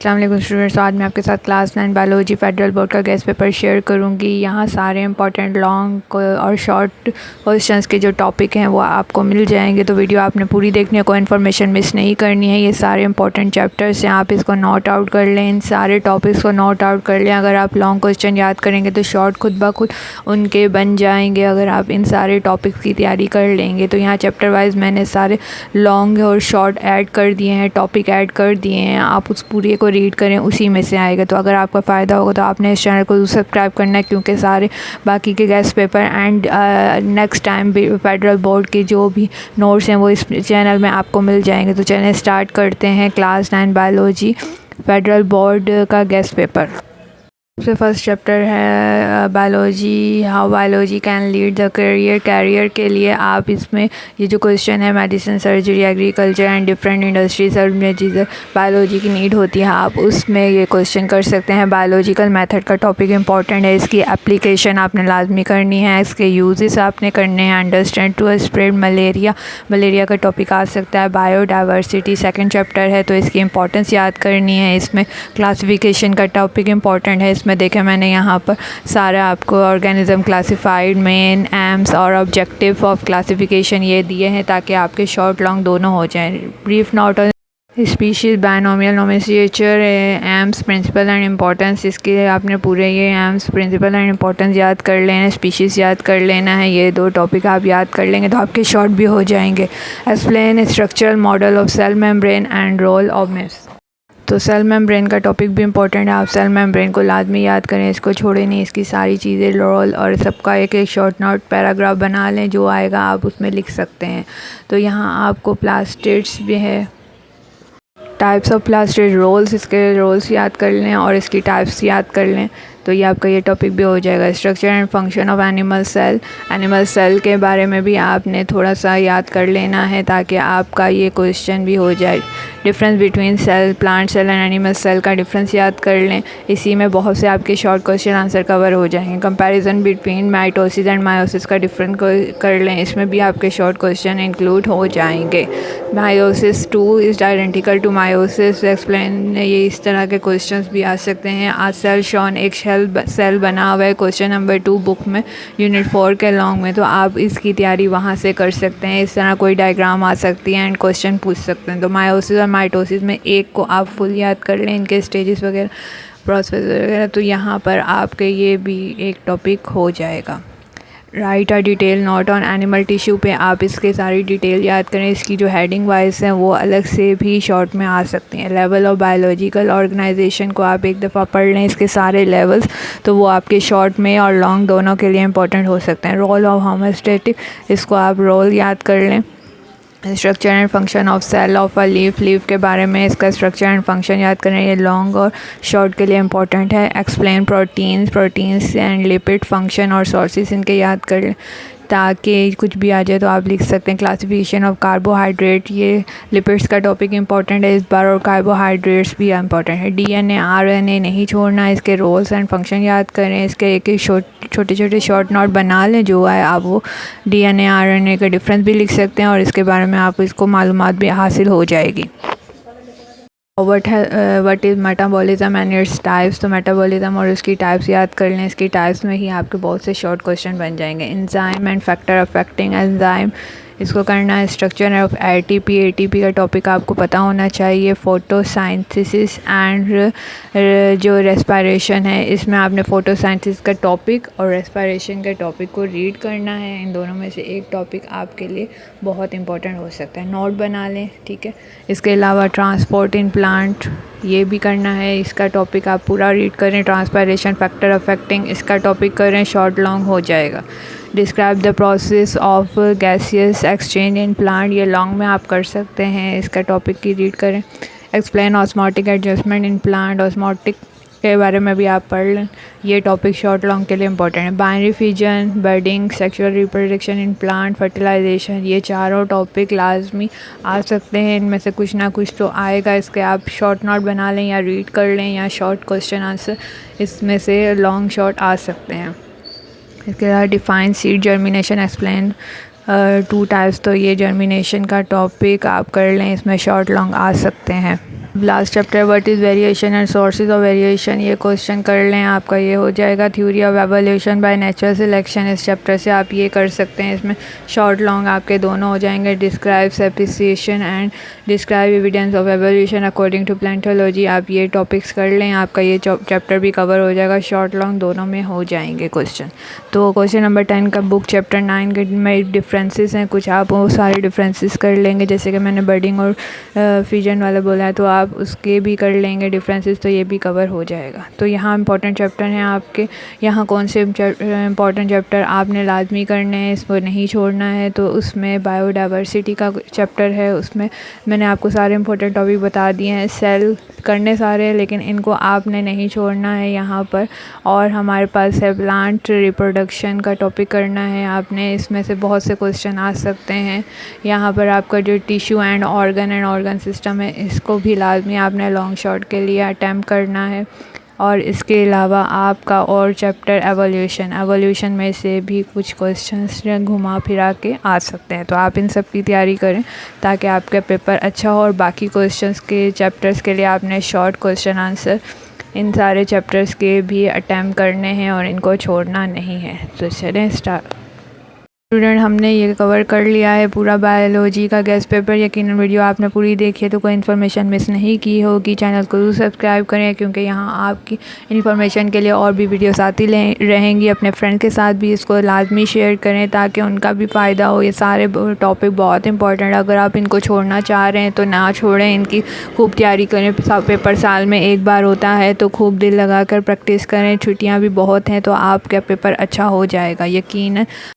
अस्सलाम वालेकुम स्टूडेंट्स। आज मैं आपके साथ क्लास 9 बायोलॉजी फेडरल बोर्ड का गेस्ट पेपर शेयर करूंगी। यहाँ सारे इंपॉर्टेंट लॉन्ग और शॉर्ट क्वेश्चंस के जो टॉपिक हैं वो आपको मिल जाएंगे, तो वीडियो आपने पूरी देखनी है, कोई इन्फॉर्मेशन मिस नहीं करनी है। ये सारे इंपॉर्टेंट चैप्टर्स हैं, आप इसको नोट आउट कर लें, इन सारे टॉपिक्स को नोट आउट कर लें। अगर आप लॉन्ग क्वेश्चन याद करेंगे तो शॉर्ट खुद ब खुद उनके बन जाएंगे, अगर आप इन सारे टॉपिक्स की तैयारी कर लेंगे। तो यहाँ चैप्टर वाइज मैंने सारे लॉन्ग और शॉर्ट ऐड कर दिए हैं, टॉपिक ऐड कर दिए हैं, आप उस पूरे को रीड करें, उसी में से आएगा। तो अगर आपका फ़ायदा होगा तो आपने इस चैनल को सब्सक्राइब करना है, क्योंकि सारे बाकी के guest paper and next time federal board के जो भी नोट्स हैं वो इस चैनल में आपको मिल जाएंगे। तो चैनल स्टार्ट करते हैं। क्लास 9 बायोलॉजी फेडरल बोर्ड का गेस्ट पेपर। सबसे फर्स्ट चैप्टर है biology, how biology can lead the career के लिए आप इसमें ये जो क्वेश्चन है medicine, surgery, agriculture and different industries में चीज़ें बायोलॉजी की नीड होती है, आप उसमें ये क्वेश्चन कर सकते हैं। बायोलॉजिकल मेथड का टॉपिक इंपॉर्टेंट है, इसकी एप्लीकेशन आपने लाजमी करनी है, इसके यूजेस आपने करने हैं। अंडरस्टैंड टू स्प्रेड मलेरिया का टॉपिक आ सकता है। बायोडाइवर्सिटी सेकेंड चैप्टर है, तो इसकी इंपॉर्टेंस याद करनी है। इसमें क्लासिफिकेशन का टॉपिक इंपॉर्टेंट है। इसमें देखें मैंने यहाँ पर सारा आपको ऑर्गेनिज्म क्लासिफाइड, मेन एम्स और ऑब्जेक्टिव ऑफ क्लासिफिकेशन ये दिए हैं, ताकि आपके शॉर्ट लॉन्ग दोनों हो जाएं। Brief note on species, binomial nomenclature, aims, principle and importance. इसके आपने पूरे ये एम्स, प्रिंसिपल एंड इम्पोर्टेंस याद कर लेना है, स्पीशीज़ याद कर लेना है। ये दो टॉपिक आप याद कर लेंगे तो आपके शॉर्ट भी हो जाएंगे। Explain structural model of cell membrane and role of मेम्स। तो सेल मेम्ब्रेन का टॉपिक भी इंपॉर्टेंट है, आप सेल मेम्ब्रेन को लाजमी याद करें, इसको छोड़ें नहीं। इसकी सारी चीज़ें, रोल और सबका एक एक शॉर्ट नोट पैराग्राफ बना लें, जो आएगा आप उसमें लिख सकते हैं। तो यहाँ आपको प्लास्टिड्स भी है, टाइप्स ऑफ प्लास्टिड, रोल्स, इसके रोल्स याद कर लें और इसकी टाइप्स याद कर लें, तो ये आपका ये टॉपिक भी हो जाएगा। Structure and function of animal cell के बारे में भी आपने थोड़ा सा याद कर लेना है, ताकि आपका ये क्वेश्चन भी हो जाए। Difference between cell, plant cell and animal cell का डिफरेंस याद कर लें, इसी में बहुत से आपके शॉर्ट क्वेश्चन आंसर कवर हो जाएंगे। Comparison between mitosis and meiosis का डिफरेंस कर लें, इसमें भी आपके शॉर्ट क्वेश्चन इंक्लूड हो जाएंगे। Meiosis 2 is identical to meiosis, explain, ये इस तरह के क्वेश्चंस भी आ सकते हैं। आ सेल शॉन, एक सेल बना हुआ है, क्वेश्चन नंबर 2 बुक में यूनिट 4 के लॉन्ग में, तो आप इसकी तैयारी वहाँ से कर सकते हैं। इस तरह कोई डायग्राम आ सकती है एंड क्वेश्चन पूछ सकते हैं। तो मायोसिस और माइटोसिस में एक को आप फुल याद कर लें, इनके स्टेजेस वगैरह, प्रोसेस वगैरह, तो यहाँ पर आपके ये भी एक टॉपिक हो जाएगा। Right a detail note on animal tissue पे आप इसके सारी डिटेल याद करें, इसकी जो हेडिंग वाइज हैं वो अलग से भी शॉर्ट में आ सकती हैं। लेवल ऑफ बायोलॉजिकल ऑर्गेनाइजेशन को आप एक दफ़ा पढ़ लें, इसके सारे लेवल्स, तो वो आपके शॉर्ट में और लॉन्ग दोनों के लिए इंपॉर्टेंट हो सकते हैं। रोल ऑफ होमोस्टैटिक, इसको आप रोल याद कर लें। Structure and function of cell of a leaf के बारे में इसका स्ट्रक्चर एंड फंक्शन याद करें, ये लॉन्ग और शॉर्ट के लिए इंपॉर्टेंट है। Explain proteins and lipid function और सोर्सेज इनके याद कर लें, ताकि कुछ भी आ जाए तो आप लिख सकते हैं। क्लासिफिकेशन ऑफ कार्बोहाइड्रेट, ये लिपिड्स का टॉपिक इंपॉर्टेंट है इस बार, और कार्बोहाइड्रेट्स भी इंपॉर्टेंट है। डीएनए आरएनए नहीं छोड़ना, इसके रोल्स एंड फंक्शन याद करें, इसके एक एक छोटे छोटे शॉर्ट नोट बना लें, जो है आप वो डीएनए आरएनए का डिफरेंस भी लिख सकते हैं, और इसके बारे में आपको इसको मालूमात भी हासिल हो जाएगी। What is metabolism and its types, तो मेटाबॉलिज्म और उसकी टाइप्स याद कर लें, इसकी टाइप्स में ही आपके बहुत से शॉर्ट क्वेश्चन बन जाएंगे। Enzyme and factor affecting enzyme, इसको करना है। स्ट्रक्चर ऑफ एटीपी का टॉपिक आपको पता होना चाहिए। फोटोसाइंथेसिस एंड जो रेस्पिरेशन है, इसमें आपने फोटोसाइंथेसिस का टॉपिक और रेस्पिरेशन के टॉपिक को रीड करना है। इन दोनों में से एक टॉपिक आपके लिए बहुत इंपॉर्टेंट हो सकता है, नोट बना लें, ठीक है। इसके अलावा ट्रांसपोर्ट इन प्लांट, ये भी करना है, इसका टॉपिक आप पूरा रीड करें। ट्रांसपायरेशन, फैक्टर अफेक्टिंग, इसका टॉपिक करें, शॉर्ट लॉन्ग हो जाएगा। Describe the process of gaseous exchange in plant, ये लॉन्ग में आप कर सकते हैं, इसका टॉपिक की रीड करें। Explain osmotic adjustment in plant, osmotic के बारे में भी आप पढ़ लें, ये टॉपिक शॉर्ट लॉन्ग के लिए इंपॉर्टेंट है। Binary fission, budding, sexual reproduction in plant, fertilization, ये चारों टॉपिक लाजमी आ सकते हैं, इनमें से कुछ ना कुछ तो आएगा। इसके आप शॉर्ट नोट बना लें या रीड कर लें, या शॉर्ट क्वेश्चन आंसर इसमें से लॉन्ग शॉर्ट आ सकते हैं। इसके बाद define seed germination, explain 2 types, तो ये जर्मिनेशन का टॉपिक आप कर लें, इसमें शॉर्ट लॉन्ग आ सकते हैं। Last chapter what is variation and sources of variation, ये क्वेश्चन कर लें आपका ये हो जाएगा। Theory of evolution by natural selection, इस चैप्टर से आप ये कर सकते हैं। इसमें शॉर्ट लॉन्ग आपके दोनों हो जाएंगे। Describe appreciation and describe evidence of evolution according to paleontology, आप ये टॉपिक्स कर लें, आपका ये चैप्टर भी कवर हो जाएगा। शॉर्ट लॉन्ग दोनों में हो जाएंगे क्वेश्चन। तो क्वेश्चन नंबर 10 का बुक चैप्टर 9 के में डिफरेंसेस हैं कुछ, आप वो सारे डिफरेंसेस कर लेंगे। जैसे कि मैंने बर्डिंग और फिजन वाला बोला है, तो आप उसके भी कर लेंगे डिफरेंसेस, तो ये भी कवर हो जाएगा। तो यहाँ इंपॉर्टेंट चैप्टर हैं आपके। यहाँ कौन से इंपॉर्टेंट चैप्टर आपने लाजमी करने हैं, इसको नहीं छोड़ना है। तो उसमें बायोडाइवर्सिटी का चैप्टर है, उसमें मैंने आपको सारे इंपॉर्टेंट टॉपिक बता दिए हैं। सेल करने सारे हैं, लेकिन इनको आपने नहीं छोड़ना है यहाँ पर। और हमारे पास है प्लांट रिप्रोडक्शन का टॉपिक करना है आपने, इसमें से बहुत से क्वेश्चन आ सकते हैं। यहाँ पर आपका जो टिश्यू एंड ऑर्गन सिस्टम है, इसको भी लाजमी आपने लॉन्ग शॉट के लिए अटैम्प्ट करना है। और इसके अलावा आपका और चैप्टर एवोल्यूशन में से भी कुछ क्वेश्चंस घुमा फिरा के आ सकते हैं। तो आप इन सब की तैयारी करें ताकि आपका पेपर अच्छा हो। और बाकी क्वेश्चंस के चैप्टर्स के लिए आपने शॉर्ट क्वेश्चन आंसर इन सारे चैप्टर्स के भी अटैम्प्ट करने हैं और इनको छोड़ना नहीं है। तो चलें स्टार्ट। स्टूडेंट, हमने ये कवर कर लिया है पूरा बायोलॉजी का गेस्ट पेपर। यकीनन वीडियो आपने पूरी देखी है, तो कोई इन्फॉर्मेशन मिस नहीं की होगी। चैनल को जरूर सब्सक्राइब करें, क्योंकि यहाँ आपकी इन्फॉर्मेशन के लिए और भी वीडियोस आती रहेंगी। अपने फ्रेंड के साथ भी इसको लाजमी शेयर करें ताकि उनका भी फ़ायदा हो। ये सारे टॉपिक बहुत इंपॉर्टेंट, अगर आप इनको छोड़ना चाह रहे हैं तो ना छोड़ें, इनकी खूब तैयारी करें। पेपर साल में एक बार होता है, तो खूब दिल लगा कर प्रैक्टिस करें। छुट्टियाँ भी बहुत हैं, तो आपका पेपर अच्छा हो जाएगा यकीनन।